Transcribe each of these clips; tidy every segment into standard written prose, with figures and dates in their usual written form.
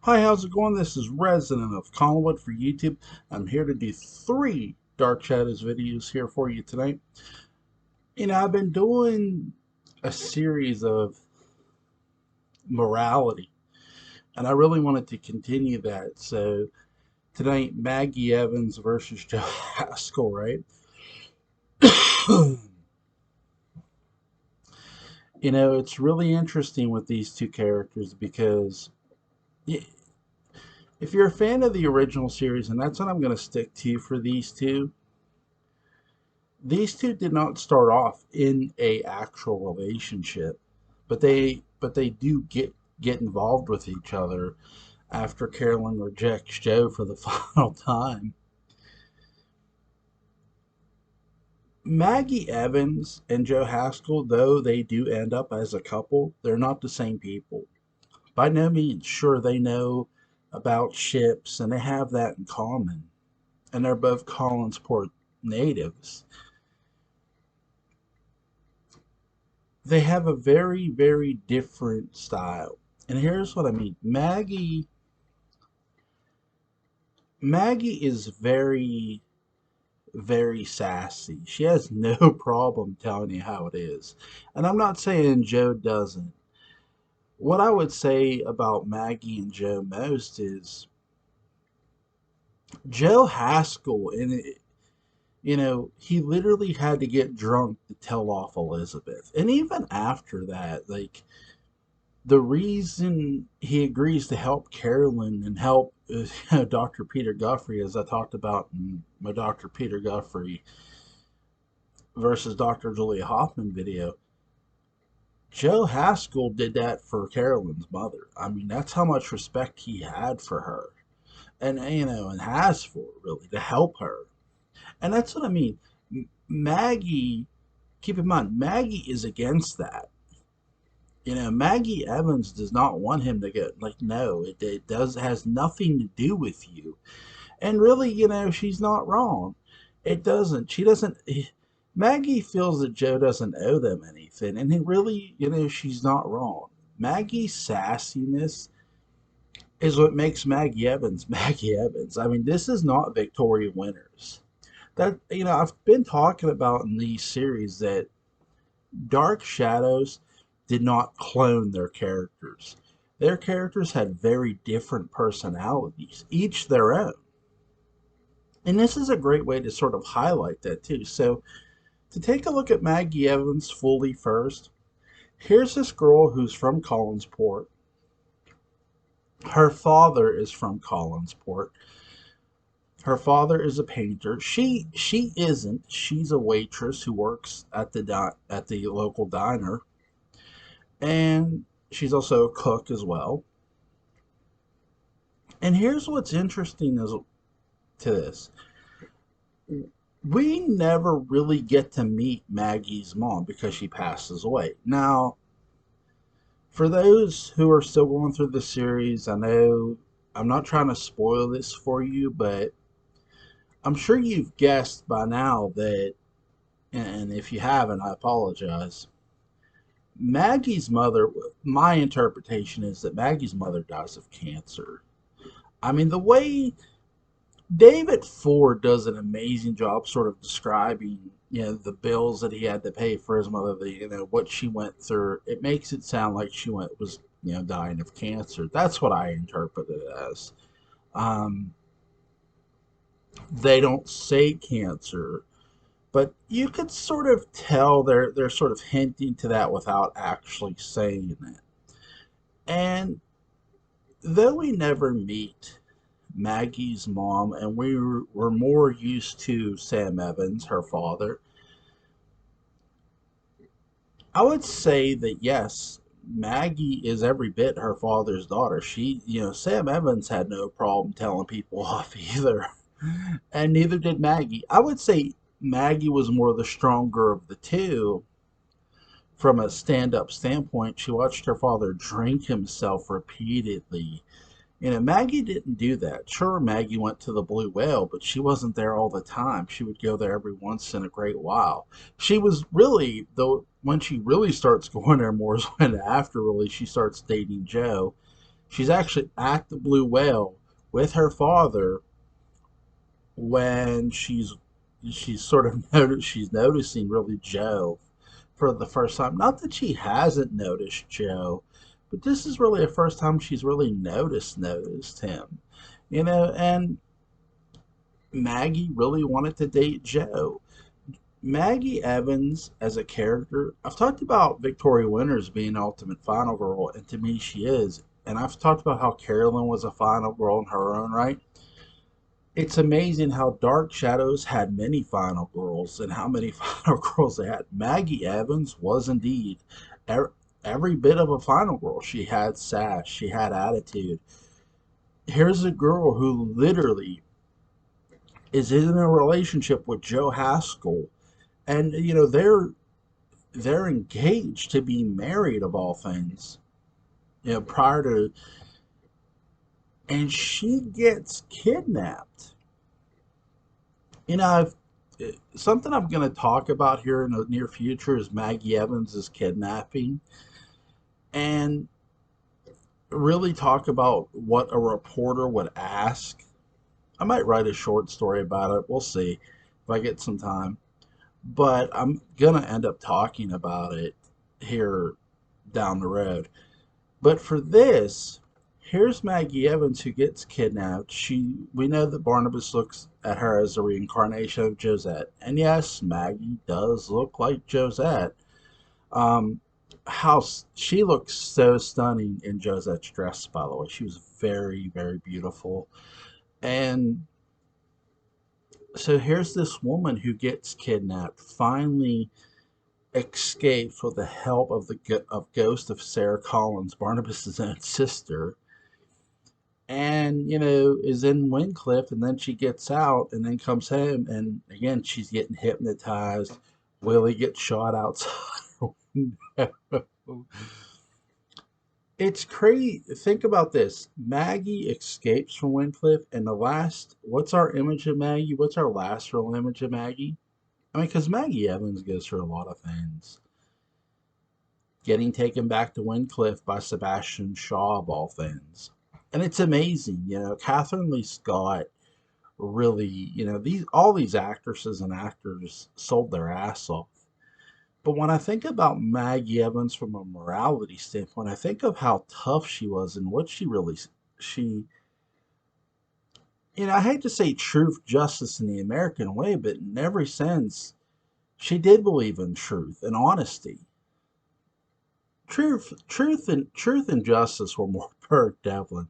Hi, how's it going? This is Resident of Collinwood for YouTube. I'm here to do 3 Dark Shadows videos here for you tonight. I've been doing a series of morality, and I really wanted to continue that. So tonight, Maggie Evans versus Joe Haskell, right? It's really interesting with these two characters because if you're a fan of the original series, and that's what I'm going to stick to for these two did not start off in a actual relationship, but they do get involved with each other after Carolyn rejects Joe for the final time. Maggie Evans and Joe Haskell, though they do end up as a couple, they're not the same people. By no means. Sure, they know about ships and they have that in common. And they're both Collinsport natives. They have a very, very different style. And here's what I mean. Maggie is very, very sassy. She has no problem telling you how it is. And I'm not saying Joe doesn't. What I would say about Maggie and Joe most is Joe Haskell, he literally had to get drunk to tell off Elizabeth. And even after that, like, the reason he agrees to help Carolyn and help Dr. Peter Guthrie, as I talked about in my Dr. Peter Guthrie versus Dr. Julia Hoffman video, Joe Haskell did that for Carolyn's mother. I mean, that's how much respect he had for her, and has for her, really, to help her. And that's what I mean. Maggie, keep in mind, Maggie is against that. Maggie Evans does not want him to get, like, no, it does has nothing to do with you. And really, she's not wrong. It doesn't. She doesn't. Maggie feels that Joe doesn't owe them anything, and it really, she's not wrong. Maggie's sassiness is what makes Maggie Evans Maggie Evans. I mean, this is not Victoria Winters. That I've been talking about in these series that Dark Shadows did not clone their characters. Their characters had very different personalities, each their own. And this is a great way to sort of highlight that too. So, to take a look at Maggie Evans fully first, here's this girl who's from Collinsport. Her father is from Collinsport. Her father is a painter. She isn't. She's a waitress who works at the local diner, and she's also a cook as well. And here's what's interesting is to this. We never really get to meet Maggie's mom because she passes away. Now, for those who are still going through the series, I know I'm not trying to spoil this for you, but I'm sure you've guessed by now that, and if you haven't, I apologize. Maggie's mother, my interpretation is that Maggie's mother dies of cancer. I mean, the way David Ford does an amazing job sort of describing, the bills that he had to pay for his mother, what she went through. It makes it sound like she was, dying of cancer. That's what I interpret it as. Um, they don't say cancer, but you could sort of tell they're sort of hinting to that without actually saying it. And though we never meet Maggie's mom, and were more used to Sam Evans, her father, I would say that yes, Maggie is every bit her father's daughter. Sam Evans had no problem telling people off either, and neither did Maggie. I would say Maggie was more the stronger of the two from a stand up standpoint. She watched her father drink himself repeatedly. Maggie didn't do that. Sure, Maggie went to the Blue Whale, but she wasn't there all the time. She would go there every once in a great while. She was really, though, when she really starts going there more is when after really she starts dating Joe. She's actually at the Blue Whale with her father when she's sort of she's noticing really Joe for the first time. Not that she hasn't noticed Joe, but this is really the first time she's really noticed him. And Maggie really wanted to date Joe. Maggie Evans as a character, I've talked about Victoria Winters being Ultimate Final Girl, and to me she is. And I've talked about how Carolyn was a final girl in her own right. It's amazing how Dark Shadows had many final girls and how many final girls they had. Maggie Evans was indeed every bit of a final girl. She had sass, she had attitude. Here's a girl who literally is in a relationship with Joe Haskell, and they're engaged to be married of all things. Prior to, and she gets kidnapped. I've something I'm going to talk about here in the near future is Maggie Evans' kidnapping, and really talk about what a reporter would ask. I might write a short story about it. We'll see if I get some time. But I'm going to end up talking about it here down the road. But for this, here's Maggie Evans who gets kidnapped. We know that Barnabas looks at her as a reincarnation of Josette, and yes, Maggie does look like Josette. Um, how she looks so stunning in Josette's dress, by the way. She was very, very beautiful. And so here's this woman who gets kidnapped, finally escapes with the help of the ghost of Sarah Collins, Barnabas's own sister, and is in Wincliffe, and then she gets out and then comes home, and again she's getting hypnotized. Willie gets shot outside. It's crazy. Think about this. Maggie escapes from Wincliffe, and what's our image of Maggie? What's our last real image of Maggie? I mean, because Maggie Evans goes through a lot of things. Getting taken back to Wincliffe by Sebastian Shaw, of all things. And it's amazing. Catherine Lee Scott really, all these actresses and actors sold their ass off. But when I think about Maggie Evans from a morality standpoint, I think of how tough she was and what she, I hate to say truth, justice in the American way, but in every sense, she did believe in truth and honesty. Truth and justice were more per Devlin.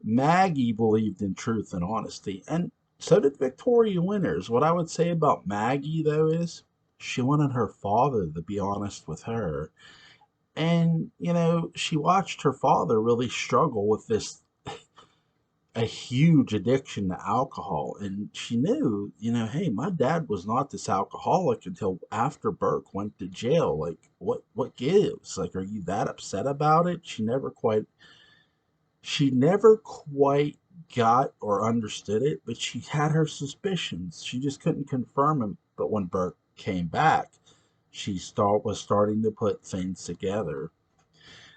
Maggie believed in truth and honesty, and so did Victoria Winters. What I would say about Maggie, though, is she wanted her father to be honest with her. And, she watched her father really struggle with a huge addiction to alcohol. And she knew, hey, my dad was not this alcoholic until after Burke went to jail. Like, what gives? Like, are you that upset about it? She never quite got or understood it, but she had her suspicions. She just couldn't confirm them. But when Burke came back, was starting to put things together.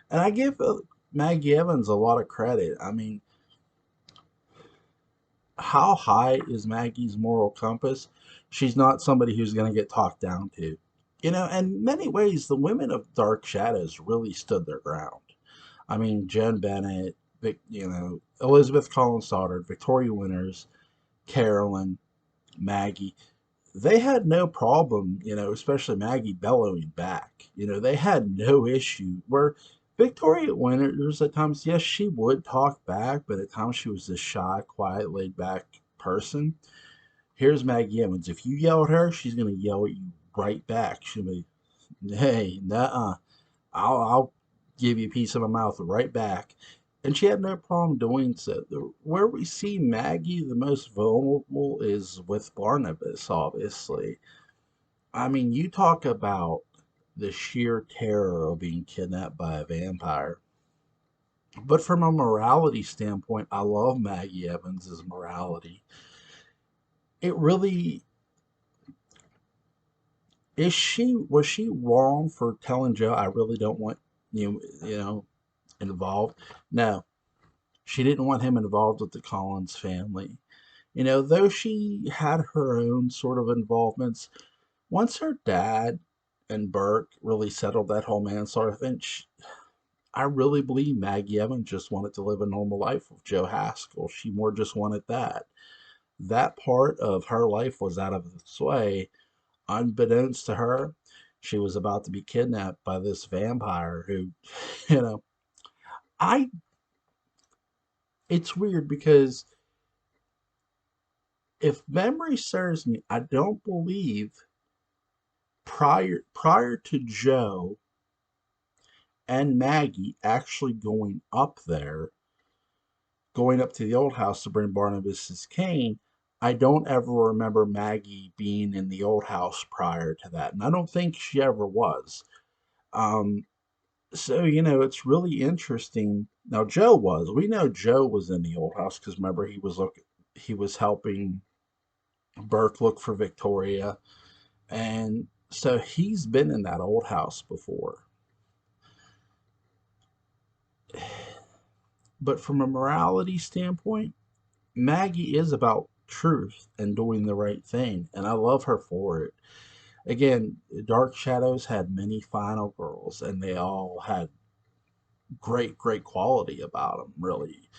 And I give Maggie Evans a lot of credit. I mean, how high is Maggie's moral compass? She's not somebody who's going to get talked down to. In many ways, the women of Dark Shadows really stood their ground. I mean, Joan Bennett, Elizabeth Collins Stoddard, Victoria Winters, Carolyn, Maggie, they had no problem, especially Maggie bellowing back. They had no issue. Where Victoria Winters, at times, yes, she would talk back, but at times she was this shy, quiet, laid back person. Here's Maggie Evans. If you yell at her, she's going to yell at you right back. She'll be, hey, nah, I'll give you a piece of my mouth right back. And she had no problem doing so. Where we see Maggie the most vulnerable is with Barnabas, obviously. I mean, you talk about the sheer terror of being kidnapped by a vampire. But from a morality standpoint, I love Maggie Evans's morality. It really was she wrong for telling Joe, I really don't want you know involved. No, she didn't want him involved with the Collins family. Though she had her own sort of involvements, once her dad and Burke really settled that whole manslaughter thing, I really believe Maggie Evans just wanted to live a normal life with Joe Haskell. She more just wanted that. That part of her life was out of its way. Unbeknownst to her, she was about to be kidnapped by this vampire who, you know, I, it's weird because if memory serves me, I don't believe prior to Joe and Maggie actually going up to the old house to bring Barnabas's cane, I don't ever remember Maggie being in the old house prior to that, and I don't think she ever was. Um, so it's really interesting. Now Joe was. We know Joe was in the old house because remember he was helping Burke look for Victoria, and so he's been in that old house before. But from a morality standpoint, Maggie is about truth and doing the right thing, and I love her for it. Again, Dark Shadows had many final girls, and they all had great, great quality about them, really.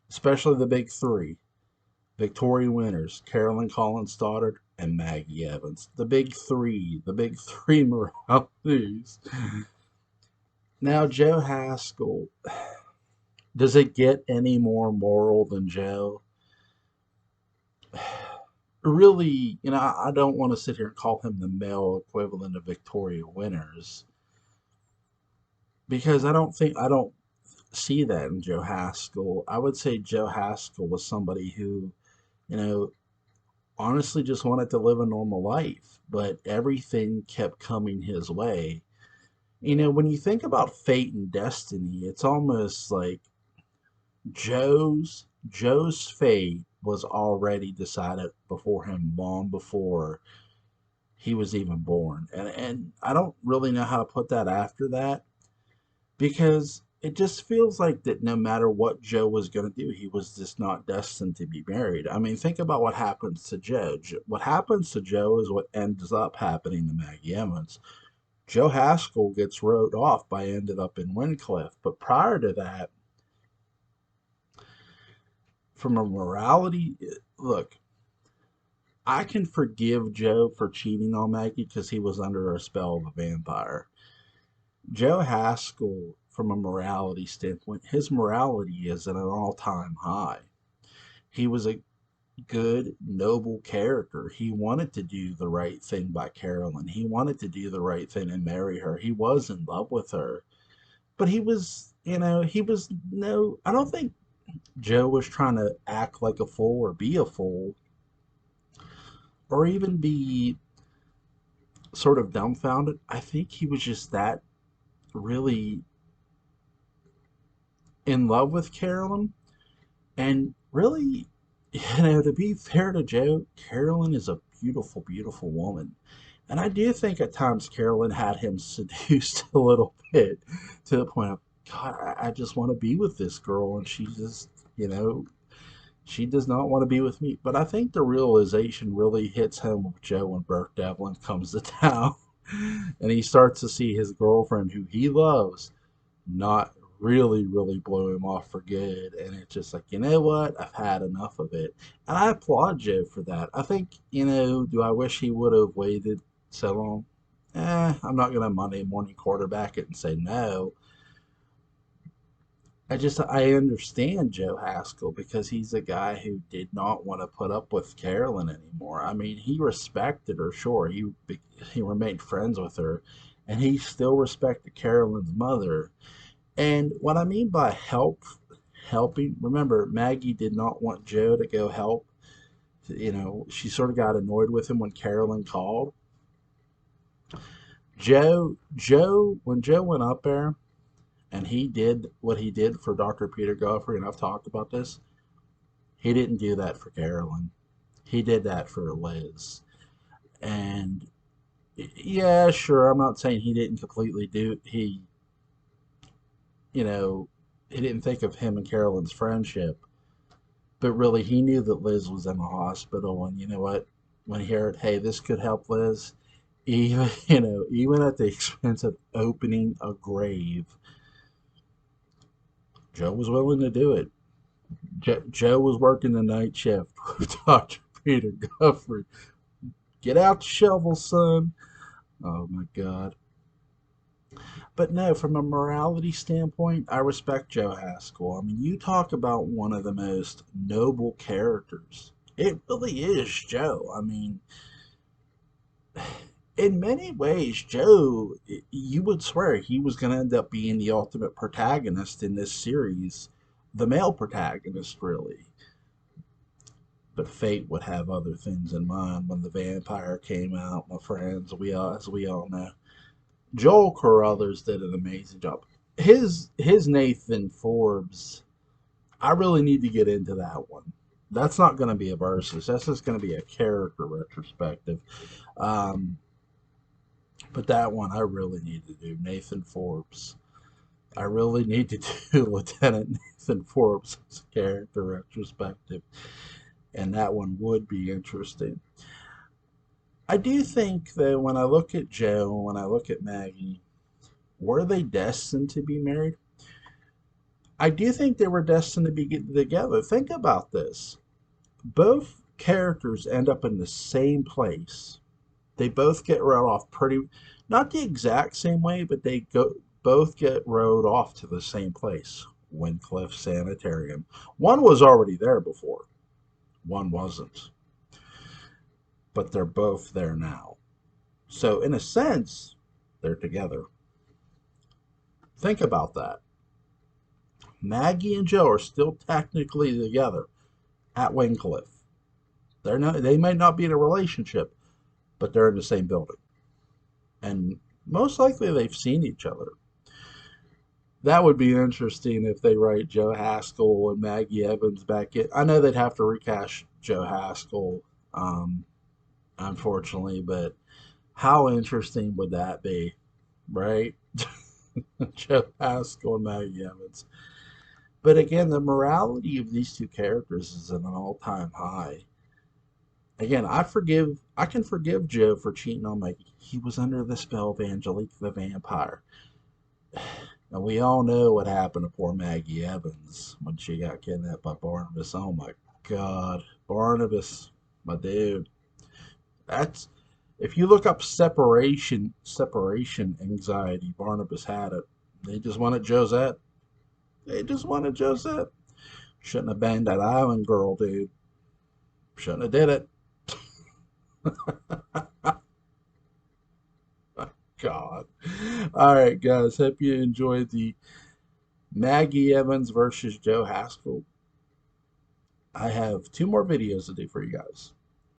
Especially the big three: Victoria Winters, Carolyn Collins Stoddard, and Maggie Evans. The big three moralities. Now, Joe Haskell, does it get any more moral than Joe? Really, I don't want to sit here and call him the male equivalent of Victoria Winters because I don't see that in Joe Haskell. I would say Joe Haskell was somebody who, you know, honestly just wanted to live a normal life, but everything kept coming his way. When you think about fate and destiny, it's almost like Joe's fate was already decided before him, long before he was even born. And I don't really know how to put that after that because it just feels like that no matter what Joe was going to do, he was just not destined to be married. I mean, think about what happens to Joe. What happens to Joe is what ends up happening to Maggie Emmons. Joe Haskell gets wrote off by ended up in Wincliffe. But prior to that, from a morality, look, I can forgive Joe for cheating on Maggie because he was under a spell of a vampire. Joe Haskell, from a morality standpoint, his morality is at an all time high. He was a good, noble character. He wanted to do the right thing by Carolyn. He wanted to do the right thing and marry her. He was in love with her. But I don't think Joe was trying to act like a fool or be a fool or even be sort of dumbfounded. I think he was just that really in love with Carolyn. And really, to be fair to Joe, Carolyn is a beautiful, beautiful woman. And I do think at times Carolyn had him seduced a little bit to the point of, God, I just want to be with this girl. And she just, you know, she does not want to be with me. But I think the realization really hits home with Joe when Burke Devlin comes to town and he starts to see his girlfriend, who he loves, not really, really blow him off for good. And it's just like, you know what? I've had enough of it. And I applaud Joe for that. I think, do I wish he would have waited so long? I'm not going to Monday morning quarterback it and say no. I understand Joe Haskell because he's a guy who did not want to put up with Carolyn anymore. I mean, he respected her, sure. He remained friends with her, and he still respected Carolyn's mother. And what I mean by helping, remember, Maggie did not want Joe to go help. She sort of got annoyed with him when Carolyn called. When Joe went up there and he did what he did for Dr. Peter Godfrey, and I've talked about this, he didn't do that for Carolyn. He did that for Liz. And yeah, sure, I'm not saying he didn't completely do, you know, he didn't think of him and Carolyn's friendship, but really he knew that Liz was in the hospital. And you know what? When he heard, hey, this could help Liz, even even at the expense of opening a grave, Joe was willing to do it. Joe was working the night shift with Dr. Peter Gufford. Get out the shovel, son. Oh my God. But no, from a morality standpoint, I respect Joe Haskell. I mean, you talk about one of the most noble characters. It really is Joe. I mean, in many ways, Joe, you would swear he was going to end up being the ultimate protagonist in this series, the male protagonist, really. But fate would have other things in mind when the vampire came out, my friends. As we all know, Joel Carruthers did an amazing job. His Nathan Forbes, I really need to get into that one. That's not going to be a versus. That's just going to be a character retrospective. Um, but that one I really need to do. Nathan Forbes. I really need to do Lieutenant Nathan Forbes as a character retrospective, and that one would be interesting. I do think that when I look at Joe, when I look at Maggie, were they destined to be married? I do think they were destined to be together. Think about this. Both characters end up in the same place. They both get rode off pretty, not the exact same way, but they both get rode off to the same place, Wincliffe Sanitarium. One was already there before, one wasn't, but they're both there now. So in a sense, they're together. Think about that. Maggie and Joe are still technically together at Wincliffe. They're not. They might not be in a relationship, but they're in the same building, and most likely they've seen each other. That would be interesting if they write Joe Haskell and Maggie Evans back in. I know they'd have to recast Joe Haskell, um, unfortunately, but how interesting would that be, right? Joe Haskell and Maggie Evans. But again, the morality of these two characters is at an all-time high. Again, I can forgive Joe for cheating on Maggie. He was under the spell of Angelique the vampire. And we all know what happened to poor Maggie Evans when she got kidnapped by Barnabas. Oh my God. Barnabas, my dude. That's, if you look up separation anxiety, Barnabas had it. They just wanted Josette. They just wanted Josette. Shouldn't have banged that island girl, dude. Shouldn't have did it. God. All right, guys. Hope you enjoyed the Maggie Evans versus Joe Haskell. I have two more videos to do for you guys.